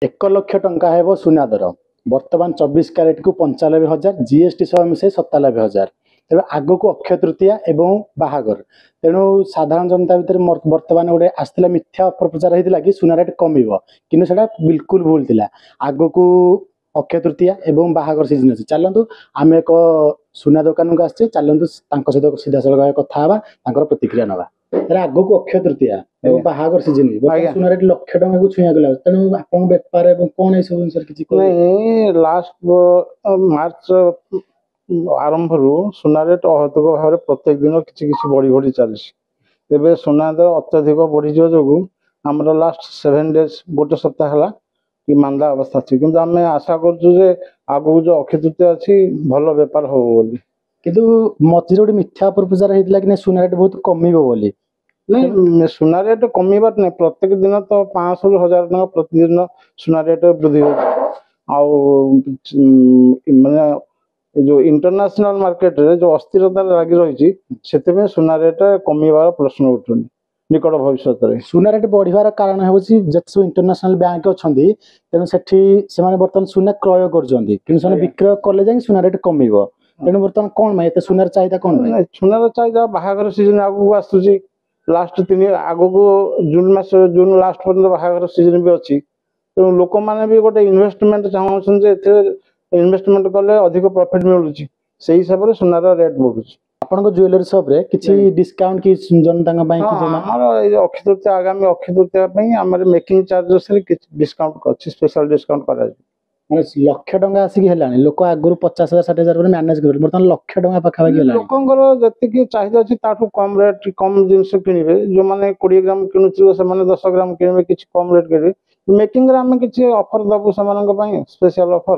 1,00,000 हेब सुना दर बर्तमान 24 क्यारेट को 95,000 जीएसटी सह मिसे 97,000 तेणु आग को अक्षय तृतीया एवं बाहागर तेणु साधारण जनता भितर बर्तमान गोटे आसला मिथ्या अपप्रचार होता कि सुना रेट कमिब कि बिल्कुल भूल थिला। आग को अक्षय तृतीया एवं बाहागर सीजन अच्छे चलतु आम एक सुना दुकान को आसचे चलतु सहित सीधा सड़क कथा प्रतिक्रिया नवा आग को अक्षय तृतीया बाहागर सीजन सुना रेट 1,00,000 को छुआ गला तेणु आप बेपार कौन ये सब जिन लास्ट मार्च आरंभ सुना रेट अहतक भाव प्रत्येक दिन किसी बढ़ी बढ़ी चली सुना दर अत्यधिक बढ़ी जो आम लास्ट 7 डेज गोटे सप्ताह है कि मांदा अवस्था अच्छी किंतु आम आशा करूँ आगू जो अक्षय तृतीया अच्छी भल बेपार हो बोली किंतु मझे गोटे मिथ्या अपप्रचार होता कि सुना रेट बहुत कमिब बोली नहीं सुना रेट कमिबार नहीं प्रत्येक दिन तो 500 ରୁ 1000 टका प्रतिदिन सुना रेट वृद्धि हो माने जो इंटरनेशनल मार्केट रे जो अस्थिरता लगी रही से सुना रेट कमिबार प्रश्न उठुनी निकट भविष्य सुना रेट बढ़िवार कारण है सब इंटरनेशनल बैंक अच्छा तेणु से बर्तमान सुना क्रय कर विक्रय कले जाए सुना रेट कमिब तेणु बर्तमान कौन भाई सुनार चाहिदा कौन सुनार चाहिदा बाहागर सीजन आगू आसूची लास्ट 3 आगो को जून लास्ट पर्यटन बाहागर सीजन भी अच्छी तेणु लोक मैंने भी गोटे इन्वेस्टमेंट चाहते इन्वेस्टमेंट कले अधिक प्रॉफिट मिलूँ से हिसाब से सुनार रेट बढ़ुँ आपन ज्वेलरी शॉप रे किछि डिस्काउंट कि जनता अक्षय तृतीया आगामी Akshaya Tritiya making charges discount अच्छी स्पेशल डिस्काउंट करा माने 1,00,000 आसिक हेलानी लोक आगुर 50,000 60,000 मैनेज कर बर्तमान 1,00,000 पाखापाखि हेलानी लोकंकर जति चाहिदा अछि ताठू कम रेट कम जिंस किनिबे जो माने 20 ग्राम किनुछि से माने 10 ग्राम किनिबे किछि कम रेट किनिबे मेकिंग रे हम किछि ऑफर दबु समानक पई स्पेशल ऑफर